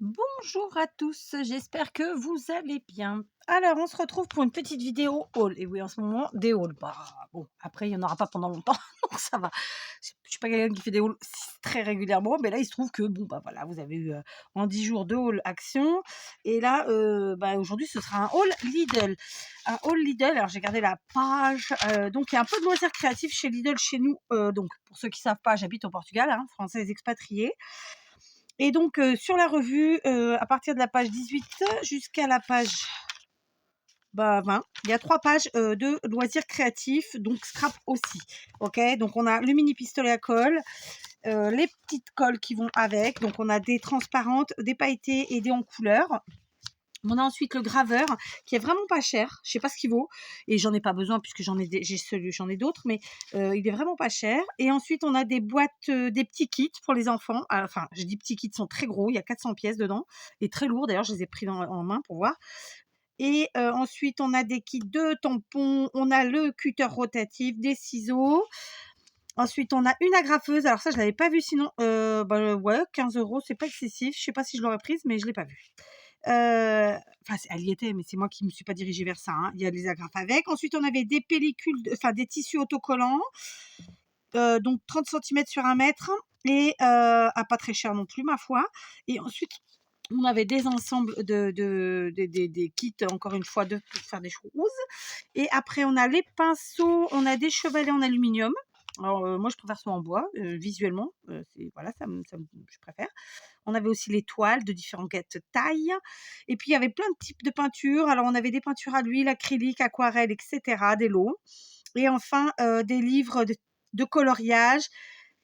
Bonjour à tous, j'espère que vous allez bien. Alors, on se retrouve pour une petite vidéo haul. Et oui, en ce moment, des hauls. Bah, bon, après, il n'y en aura pas pendant longtemps, donc ça va. Je suis pas quelqu'un qui fait des hauls très régulièrement, mais là, il se trouve que, bon, bah voilà, vous avez eu en 10 jours 2 hauls action. Et là, bah, aujourd'hui, ce sera un haul Lidl. Un haul Lidl, alors j'ai gardé la page. Donc, il y a un peu de loisirs créatifs chez Lidl, chez nous. Donc, pour ceux qui ne savent pas, j'habite au Portugal, hein, français expatriés. Et donc, sur la revue, à partir de la page 18 jusqu'à la page, bah, 20, il y a 3 pages, de loisirs créatifs, donc scrap aussi. OK? Donc on a le mini pistolet à colle, les petites colles qui vont avec, donc on a des transparentes, des pailletées et des en couleur. On a ensuite le graveur qui est vraiment pas cher, je sais pas ce qu'il vaut et j'en ai pas besoin puisque j'en ai d'autres, mais il est vraiment pas cher. Et ensuite on a des boîtes, des petits kits pour les enfants. Enfin, je dis petits kits, ils sont très gros, il y a 400 pièces dedans et très lourds d'ailleurs, je les ai pris en main pour voir. Et ensuite on a des kits de tampons, on a le cutter rotatif, des ciseaux. Ensuite on a une agrafeuse, alors ça je l'avais pas vu sinon, bah, ouais 15 €, c'est pas excessif, je sais pas si je l'aurais prise mais je l'ai pas vue. Enfin, elle y était, mais c'est moi qui me suis pas dirigée vers ça, hein. Il y a les agrafes avec. Ensuite, on avait des pellicules, enfin des tissus autocollants, donc 30 centimètres sur 1 mètre et pas très cher non plus, ma foi. Et ensuite, on avait des ensembles des kits, encore une fois, pour faire des choses. Et après, on a les pinceaux, on a des chevalets en aluminium. Alors, moi, je préfère ceux en bois, visuellement. Voilà, je préfère. On avait aussi les toiles de différentes tailles. Et puis, il y avait plein de types de peintures. Alors, on avait des peintures à l'huile, acrylique, aquarelle, etc., des lots. Et enfin, des livres de coloriage.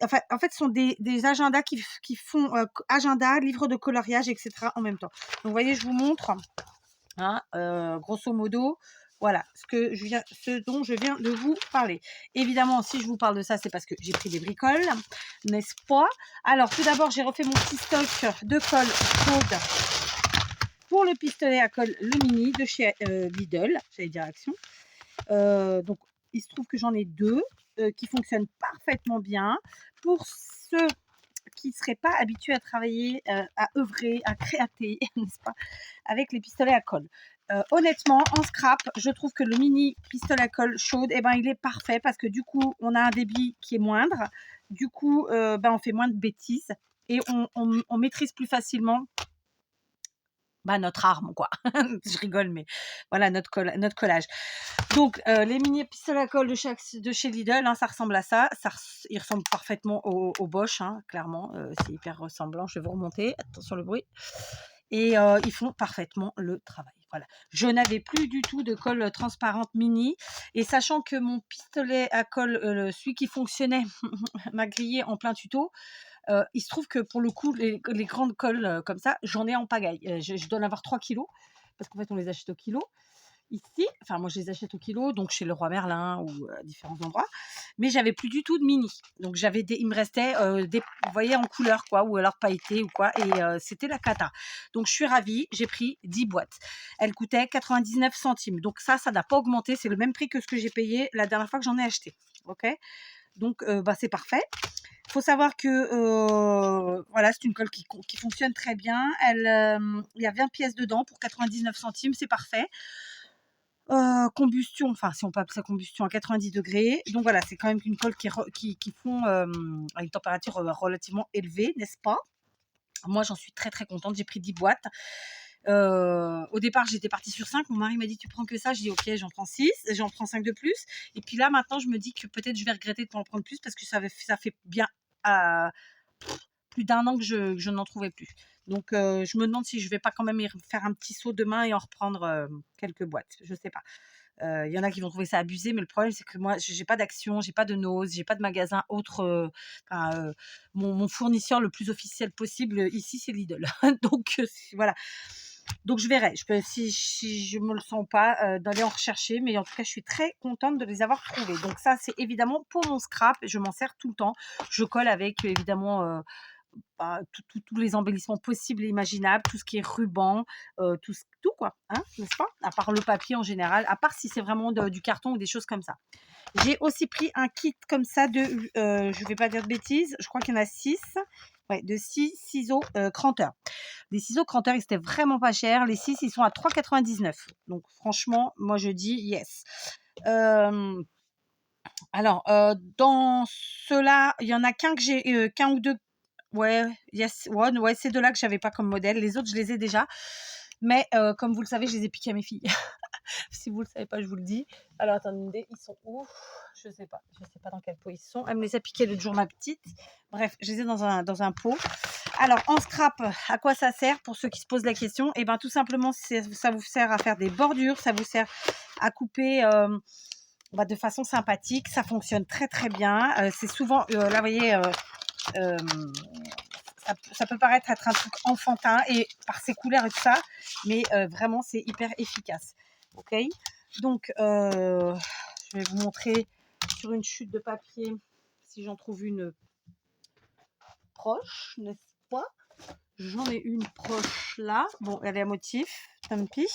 Enfin, en fait, ce sont des agendas qui font agenda, livres de coloriage, etc., en même temps. Donc, vous voyez, je vous montre, hein, grosso modo, voilà ce dont je viens de vous parler. Évidemment, si je vous parle de ça, c'est parce que j'ai pris des bricoles, n'est-ce pas? Alors, tout d'abord, j'ai refait mon petit stock de colle chaude pour le pistolet à colle, le mini de chez Lidl, j'allais dire Action. Donc, il se trouve que j'en ai deux qui fonctionnent parfaitement bien. Pour ceux qui ne seraient pas habitués à travailler, à œuvrer, à créater, n'est-ce pas, avec les pistolets à colle. Honnêtement, en scrap, je trouve que le mini pistolet à colle chaude, eh ben, il est parfait parce que du coup, on a un débit qui est moindre. Du coup, ben, on fait moins de bêtises et on maîtrise plus facilement, bah, notre arme, quoi. Je rigole, mais voilà, notre collage. Donc, les mini pistolets à colle de chez Lidl, hein, ça ressemble à ça. Il ressemble parfaitement au Bosch, hein, clairement. C'est hyper ressemblant. Je vais vous remonter. Attention le bruit. Et ils font parfaitement le travail. Voilà. Je n'avais plus du tout de colle transparente mini. Et sachant que mon pistolet à colle, celui qui fonctionnait, m'a grillé en plein tuto, il se trouve que pour le coup, les grandes colles comme ça, j'en ai en pagaille. Je dois en avoir 3 kilos parce qu'en fait, on les achète au kilo ici. Enfin, moi, je les achète au kilo, donc chez Leroy Merlin ou à différents endroits. Mais j'avais plus du tout de mini. Donc, il me restait des, vous voyez, en couleur, quoi, ou alors pailleté ou quoi. Et c'était la cata. Donc, je suis ravie. J'ai pris 10 boîtes. Elles coûtaient 99 centimes. Donc, ça n'a pas augmenté. C'est le même prix que ce que j'ai payé la dernière fois que j'en ai acheté. OK? Donc, bah, c'est parfait. Il faut savoir que voilà, c'est une colle qui fonctionne très bien. Il y a 20 pièces dedans pour 99 centimes, c'est parfait. Combustion, enfin si on peut appeler ça combustion, à 90 degrés. Donc voilà, c'est quand même une colle qui fond à une température relativement élevée, n'est-ce pas? Moi, j'en suis très très contente. J'ai pris 10 boîtes. Au départ, j'étais partie sur 5. Mon mari m'a dit: «Tu prends que ça?» Je dis: «OK, j'en prends 6, j'en prends 5 de plus». Et puis là, maintenant, je me dis que peut-être je vais regretter de ne pas en prendre plus parce que ça fait bien à plus d'un an que je n'en trouvais plus. Donc, je me demande si je vais pas quand même y faire un petit saut demain et en reprendre quelques boîtes. Je sais pas. Il y en a qui vont trouver ça abusé, mais le problème, c'est que moi, j'ai pas d'Action, j'ai pas de Noz, j'ai pas de magasin autre. Enfin, mon fournisseur le plus officiel possible ici, c'est Lidl. Donc, voilà. Donc, je verrai. Si je me le sens pas, d'aller en rechercher, mais en tout cas, je suis très contente de les avoir trouvés. Donc, ça, c'est évidemment pour mon scrap. Je m'en sers tout le temps. Je colle avec évidemment bah, tous les embellissements possibles et imaginables, tout ce qui est ruban, tout quoi, hein, n'est-ce pas? À part le papier en général, à part si c'est vraiment du carton ou des choses comme ça. J'ai aussi pris un kit comme ça je vais pas dire de bêtises, je crois qu'il y en a 6, ouais, de 6 ciseaux cranteurs. des ciseaux cranteurs, ils étaient vraiment pas chers. Les 6, ils sont à 3,99 €. Donc franchement, moi je dis yes. Alors, dans ceux-là, il y en a qu'un ou 2. Ouais, yes, ouais, c'est 2 là que j'avais pas comme modèle. Les autres, je les ai déjà. Mais comme vous le savez, je les ai piqués à mes filles. Si vous le savez pas, je vous le dis. Alors attendez, ils sont où? Je sais pas dans quel pot ils sont. Elle me les a piqués l'autre jour, ma petite. Bref, je les ai dans un pot. Alors en scrap, à quoi ça sert pour ceux qui se posent la question? Eh ben tout simplement, ça vous sert à faire des bordures, ça vous sert à couper de façon sympathique. Ça fonctionne très très bien. C'est souvent, là vous voyez, ça peut paraître être un truc enfantin et par ses couleurs et tout ça, mais vraiment c'est hyper efficace. Ok, donc je vais vous montrer sur une chute de papier si j'en trouve une proche, n'est-ce pas? J'en ai une proche là. Bon, elle est à motif, tant pis.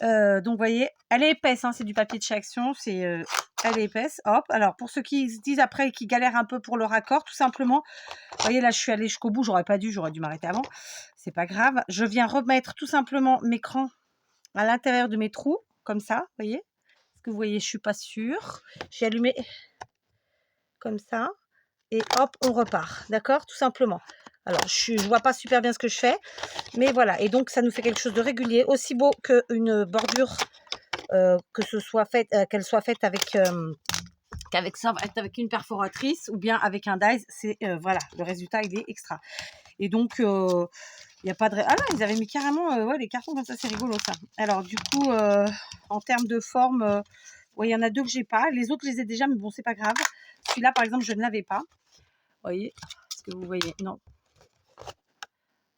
Donc vous voyez, elle est épaisse, hein, c'est du papier de chez Action, elle est épaisse. Hop, alors pour ceux qui se disent après, qui galèrent un peu pour le raccord, tout simplement, vous voyez là je suis allée jusqu'au bout, j'aurais dû m'arrêter avant, c'est pas grave. Je viens remettre tout simplement mes crans à l'intérieur de mes trous, comme ça, vous voyez. Est-ce que vous voyez, je suis pas sûre. J'ai allumé comme ça, et hop, on repart, d'accord, tout simplement. Alors, je vois pas super bien ce que je fais, mais voilà. Et donc, ça nous fait quelque chose de régulier, aussi beau qu'une bordure, que ce soit faite, qu'elle soit faite avec une perforatrice ou bien avec un dies. C'est voilà, le résultat il est extra. Et donc, il n'y a pas de. Ah là, ils avaient mis carrément ouais, les cartons comme ça, c'est rigolo ça. Alors, du coup, en termes de forme, ouais, il y en a 2 que j'ai pas. Les autres, je les ai déjà, mais bon, c'est pas grave. Celui-là, par exemple, je ne l'avais pas. Vous voyez? Est-ce que vous voyez? Non.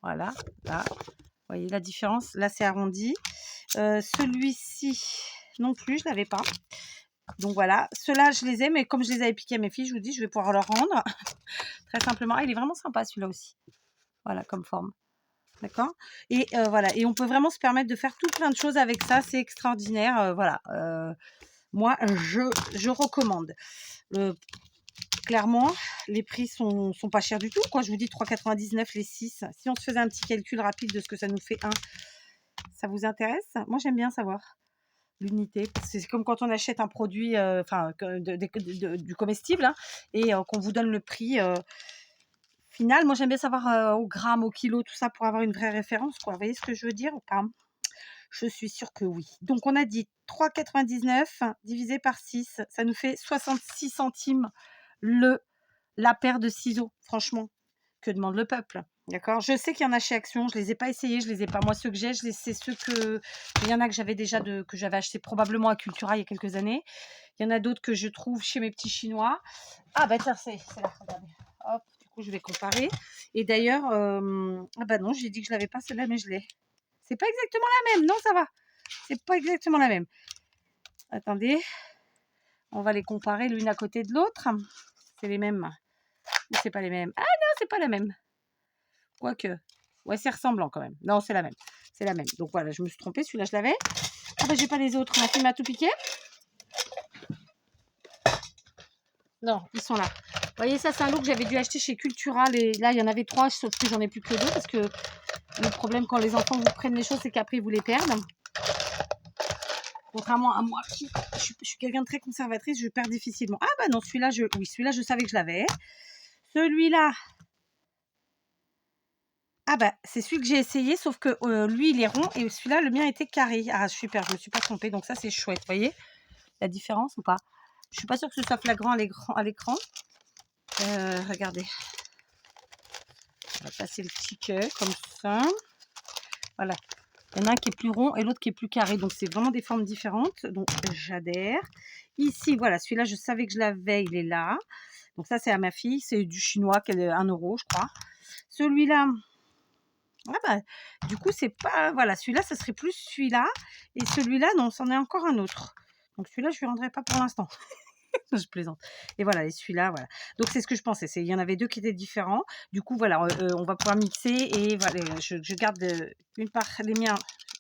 Voilà, là. Vous voyez la différence? Là, c'est arrondi. Celui-ci, non plus, je ne l'avais pas. Donc voilà, ceux-là, je les ai, mais comme je les avais piqués à mes filles, je vous dis, je vais pouvoir leur rendre. Très simplement. Ah, il est vraiment sympa, celui-là aussi. Voilà, comme forme. D'accord? Et voilà, et on peut vraiment se permettre de faire tout plein de choses avec ça. C'est extraordinaire. Voilà. Moi, je recommande. Clairement, les prix sont pas chers du tout. Quoi. Je vous dis 3,99 les 6. Si on se faisait un petit calcul rapide de ce que ça nous fait ça vous intéresse? Moi, j'aime bien savoir l'unité. C'est comme quand on achète un produit du comestible, hein, et qu'on vous donne le prix final. Moi, j'aime bien savoir au gramme, au kilo, tout ça pour avoir une vraie référence. Quoi. Vous voyez ce que je veux dire ou pas? Je suis sûre que oui. Donc, on a dit 3,99 divisé par 6. Ça nous fait 66 centimes la paire de ciseaux. Franchement, que demande le peuple? D'accord. Je sais qu'il y en a chez Action. Je ne les ai pas essayés. Je les ai pas. Moi, ceux que j'ai, c'est ceux que... Il y en a que j'avais déjà que j'avais acheté probablement à Cultura il y a quelques années. Il y en a d'autres que je trouve chez mes petits Chinois. Ah, bah tiens, c'est là. Regardez. Hop, du coup, je vais comparer. Et d'ailleurs, ah bah non, j'ai dit que je l'avais pas celle-là, mais je l'ai. C'est pas exactement la même. Non, ça va. C'est pas exactement la même. Attendez. On va les comparer l'une à côté de l'autre. C'est les mêmes. Ou c'est pas les mêmes? Ah non, c'est pas la même. Quoique. Ouais, c'est ressemblant quand même. Non, c'est la même. C'est la même. Donc voilà, je me suis trompée. Celui-là, je l'avais. Ah bah, j'ai pas les autres. Ma fille m'a tout piqué. Non, ils sont là. Vous voyez, ça, c'est un lot que j'avais dû acheter chez Cultura. Là, il y en avait 3, sauf que j'en ai plus que 2. Parce que le problème, quand les enfants vous prennent les choses, c'est qu'après, ils vous les perdent. Contrairement à moi, je suis quelqu'un de très conservatrice, je perds difficilement. Ah bah non, celui-là, celui-là, je savais que je l'avais. Celui-là, ah bah c'est celui que j'ai essayé, sauf que lui, il est rond et celui-là, le mien était carré. Ah super, je me suis pas trompée, donc ça, c'est chouette. Vous voyez la différence ou pas? Je suis pas sûre que ce soit flagrant à l'écran. Regardez. On va passer le ticket comme ça. Voilà. Il y en a un qui est plus rond et l'autre qui est plus carré. Donc, c'est vraiment des formes différentes. Donc, j'adhère. Ici, voilà, celui-là, je savais que je l'avais. Il est là. Donc, ça, c'est à ma fille. C'est du chinois, qu'elle est 1 €, je crois. Celui-là, ah bah, du coup, c'est pas... Voilà, celui-là, ça serait plus celui-là. Et celui-là, non, c'en est encore un autre. Donc, celui-là, je ne lui rendrai pas pour l'instant. Je plaisante. Et voilà, et celui-là, voilà. Donc, c'est ce que je pensais. Il y en avait 2 qui étaient différents. Du coup, voilà, on va pouvoir mixer. Et voilà, je garde une part les miens.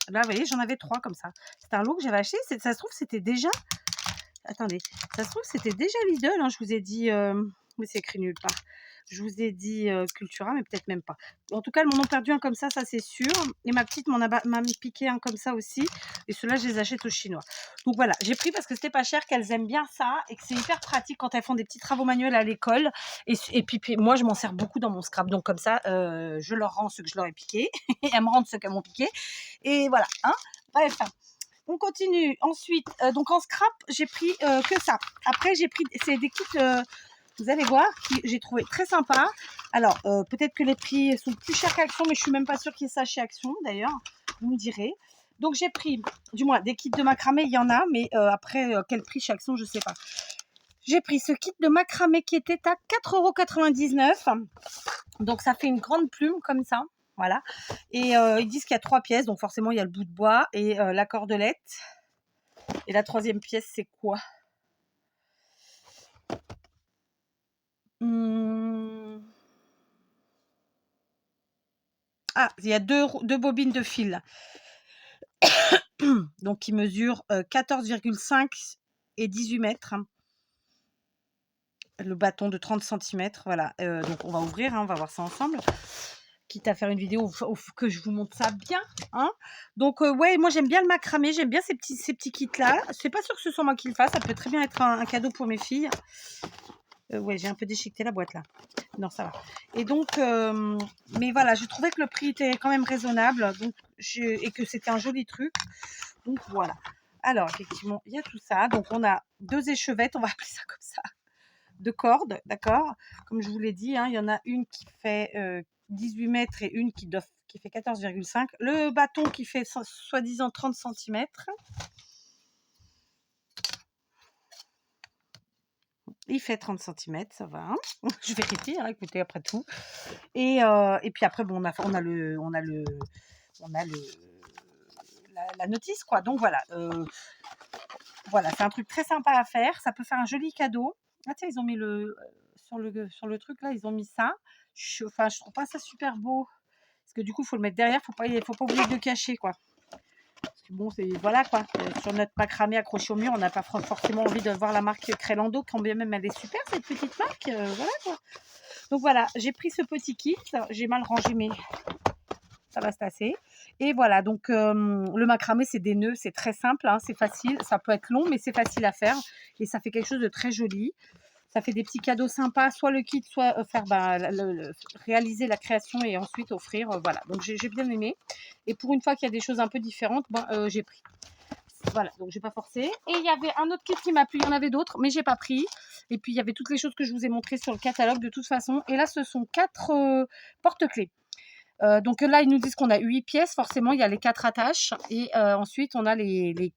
Là, vous voyez, j'en avais 3 comme ça. C'est un lot que j'avais acheté. Ça se trouve, c'était déjà... Attendez. Ça se trouve, c'était déjà Lidl. Hein, je vous ai dit... mais c'est écrit nulle part. Je vous ai dit Cultura, mais peut-être même pas. En tout cas, elles m'en ont perdu un comme ça c'est sûr. Et ma petite m'a piqué un comme ça aussi. Et ceux-là, je les achète aux Chinois. Donc voilà, j'ai pris parce que c'était pas cher, qu'elles aiment bien ça et que c'est hyper pratique quand elles font des petits travaux manuels à l'école. Et puis moi, je m'en sers beaucoup dans mon scrap. Donc comme ça, je leur rends ceux que je leur ai piqués et elles me rendent ceux qu'elles m'ont piqué. Et voilà, hein. Bref, on continue. Ensuite, donc en scrap, j'ai pris que ça. Après, j'ai pris, c'est des kits, vous allez voir, qui j'ai trouvé très sympa. Alors, peut-être que les prix sont plus chers qu'Action, mais je suis même pas sûre qu'il y ait ça chez Action, d'ailleurs. Vous me direz. Donc, j'ai pris, du moins, des kits de macramé, il y en a, mais après, quel prix chez Action, je sais pas. J'ai pris ce kit de macramé qui était à 4,99 €. Donc, ça fait une grande plume comme ça. Voilà. Et ils disent qu'il y a 3 pièces, donc forcément, il y a le bout de bois et la cordelette. Et la 3e pièce, c'est quoi? Ah, il y a deux bobines de fil. Donc, qui mesurent 14,5 et 18 mètres. Le bâton de 30 cm. Voilà. Donc, on va ouvrir, hein, on va voir ça ensemble. Quitte à faire une vidéo que je vous montre ça bien. Hein. Donc, ouais, moi, j'aime bien le macramé. J'aime bien ces petits kits-là. C'est pas sûr que ce soit moi qui le fasse. Ça peut très bien être un cadeau pour mes filles. Ouais, j'ai un peu déchiqueté la boîte, là. Non, ça va. Et donc, mais voilà, je trouvais que le prix était quand même raisonnable. Donc, et que c'était un joli truc. Donc, voilà. Alors, effectivement, il y a tout ça. Donc, on a 2 échevettes, on va appeler ça comme ça, de cordes, d'accord. Comme je vous l'ai dit, hein, il y en a une qui fait 18 mètres et une qui fait 14,5. Le bâton qui fait soi-disant 30 cm. Il fait 30 cm, ça va. Hein. Je vérifie, hein, écoutez, après tout. Et puis après, bon, on a la notice, quoi. Donc voilà. Voilà, c'est un truc très sympa à faire. Ça peut faire un joli cadeau. Ah tiens, ils ont mis sur le truc là, ils ont mis ça. Je trouve pas ça super beau. Parce que du coup, il faut le mettre derrière. Faut pas oublier de le cacher, quoi. Parce que bon, voilà quoi. Sur notre macramé accroché au mur, on n'a pas forcément envie de voir la marque Crélando, quand bien même elle est super cette petite marque. Voilà quoi. Donc voilà, j'ai pris ce petit kit. J'ai mal rangé, mais ça va se tasser. Et voilà, donc le macramé, c'est des nœuds, c'est très simple, hein, c'est facile. Ça peut être long, mais c'est facile à faire. Et ça fait quelque chose de très joli. Ça fait des petits cadeaux sympas, soit le kit, soit faire réaliser la création et ensuite offrir. Voilà, donc j'ai bien aimé. Et pour une fois qu'il y a des choses un peu différentes, j'ai pris. Voilà, donc j'ai pas forcé. Et il y avait un autre kit qui m'a plu, il y en avait d'autres, mais j'ai pas pris. Et puis il y avait toutes les choses que je vous ai montrées sur le catalogue de toute façon. Et là, ce sont 4 porte-clés. Donc là, ils nous disent qu'on a 8 pièces. Forcément, il y a les 4 attaches. Et ensuite, on a les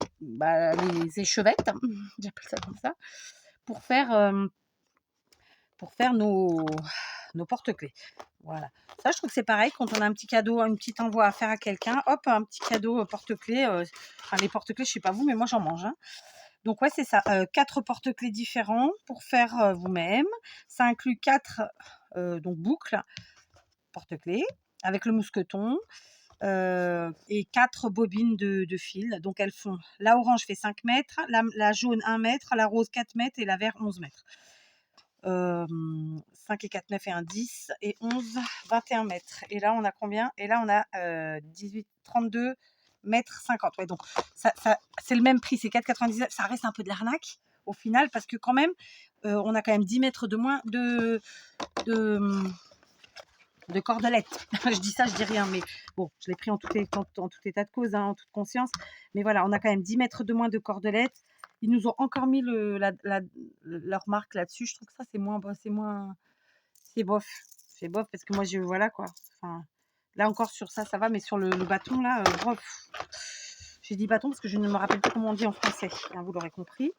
échevettes, j'appelle ça comme ça, pour faire nos porte-clés. Voilà. Ça, je trouve que c'est pareil quand on a un petit cadeau, un petit envoi à faire à quelqu'un. Hop, un petit cadeau porte-clés. Enfin, les porte-clés, je sais pas vous, mais moi, j'en mange. Hein. Donc, ouais, c'est ça. 4 porte-clés différents pour faire vous-même. Ça inclut 4 donc boucles porte-clés avec le mousqueton. Et 4 bobines de fil. Donc, elles font, la orange fait 5 mètres, la jaune 1 mètre, la rose 4 mètres et la vert 11 mètres. 5 et 4, 9 et 1, 10 et 11, 21 mètres. Et là, on a combien? Et là, on a 18, 32 mètres 50. Ouais, donc, c'est le même prix, c'est 4,99. Ça reste un peu de l'arnaque au final parce que quand même, on a quand même 10 mètres de moins de cordelettes. Je dis ça, je dis rien, mais bon, je l'ai pris en tout état de cause, hein, en toute conscience. Mais voilà, on a quand même 10 mètres de moins de cordelettes. Ils nous ont encore mis leur marque là-dessus. Je trouve que ça, c'est bof. C'est bof parce que moi, voilà quoi. Enfin, là encore, sur ça, ça va, mais sur le bâton, là, bof. J'ai dit bâton parce que je ne me rappelle pas comment on dit en français. Hein, vous l'aurez compris.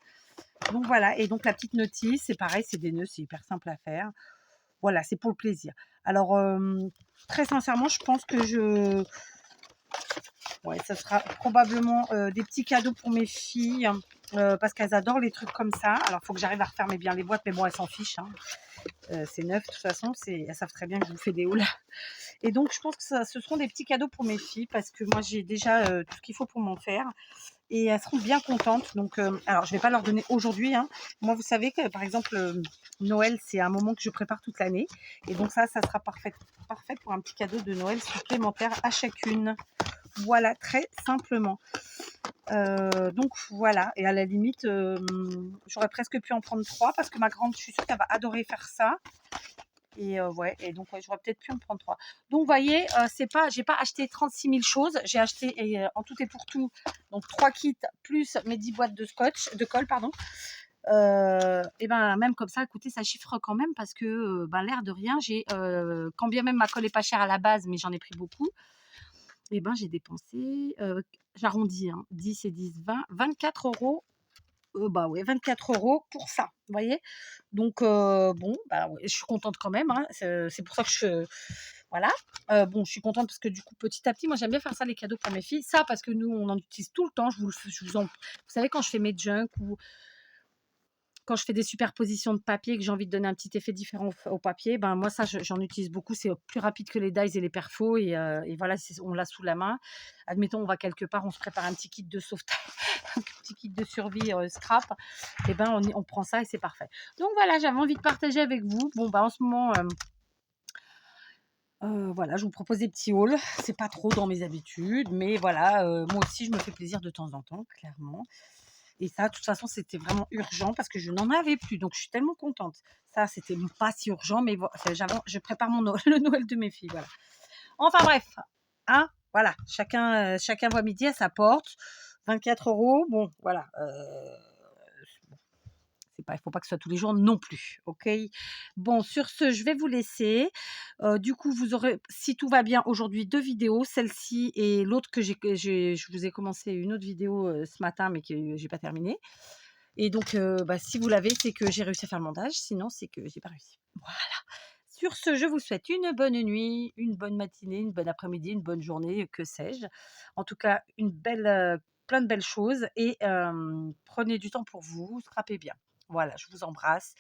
Donc voilà, et donc la petite notice, c'est pareil, c'est des nœuds, c'est hyper simple à faire. Voilà, c'est pour le plaisir. Alors, très sincèrement, je pense que ouais, ça sera probablement des petits cadeaux pour mes filles, parce qu'elles adorent les trucs comme ça. Alors, il faut que j'arrive à refermer bien les boîtes, mais bon, elles s'en fichent. Hein. C'est neuf, de toute façon, elles savent très bien que je vous fais des hauls. Et donc, je pense que ce seront des petits cadeaux pour mes filles, parce que moi, j'ai déjà tout ce qu'il faut pour m'en faire. et elles seront bien contentes. Donc, alors je vais pas leur donner aujourd'hui, hein. Moi, vous savez que, par exemple, Noël, c'est un moment que je prépare toute l'année et donc ça sera parfait pour un petit cadeau de Noël supplémentaire à chacune. Voilà, très simplement. Donc voilà, et à la limite, j'aurais presque pu en prendre 3 parce que ma grande, je suis sûre qu'elle va adorer faire ça. Et ouais, et donc ouais, j'aurais peut-être pu en prendre 3. Donc vous voyez, c'est pas, j'ai pas acheté 36 000 choses. J'ai acheté, et, en tout et pour tout, donc 3 kits plus mes 10 boîtes de colle, pardon. Et ben même comme ça, écoutez, ça chiffre quand même parce que ben, l'air de rien, quand bien même ma colle est pas chère à la base, mais j'en ai pris beaucoup. Et ben j'ai dépensé, j'arrondis, hein, 10 et 10, 20, 24 euros. Bah ouais, 24 euros pour ça, vous voyez. Donc, bon, bah ouais, je suis contente quand même, hein. C'est pour ça que voilà. Bon, je suis contente parce que du coup, petit à petit, moi j'aime bien faire ça, les cadeaux pour mes filles. Ça, parce que nous, on en utilise tout le temps. Vous savez, quand je fais mes junks ou quand je fais des superpositions de papier et que j'ai envie de donner un petit effet différent au papier, ben moi ça, j'en utilise beaucoup. C'est plus rapide que les dies et les perfos, et voilà, on l'a sous la main. Admettons, on va quelque part, on se prépare un petit kit de sauvetage, un petit kit de survie scrap, et ben on prend ça et c'est parfait. Donc voilà, j'avais envie de partager avec vous. Bon, bah en ce moment, voilà, je vous propose des petits hauls. C'est pas trop dans mes habitudes, mais voilà, moi aussi je me fais plaisir de temps en temps, clairement. Et ça, de toute façon, c'était vraiment urgent parce que je n'en avais plus, donc je suis tellement contente. Ça, c'était pas si urgent, mais enfin, je prépare mon Noël, le Noël de mes filles, voilà. Enfin bref, hein, voilà, chacun voit midi à sa porte. 24 euros, bon, voilà. Il faut pas que ce soit tous les jours non plus, ok. Bon, sur ce, je vais vous laisser. Du coup, vous aurez, si tout va bien, aujourd'hui 2 vidéos, celle-ci et l'autre je vous ai commencé une autre vidéo ce matin, mais que j'ai pas terminée. Et donc, bah, si vous l'avez, c'est que j'ai réussi à faire le montage, sinon c'est que j'ai pas réussi. Voilà. Sur ce, je vous souhaite une bonne nuit, une bonne matinée, une bonne après-midi, une bonne journée, que sais-je. En tout cas, plein de belles choses, et prenez du temps pour vous, scrapez bien. Voilà, je vous embrasse.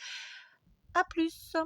À plus.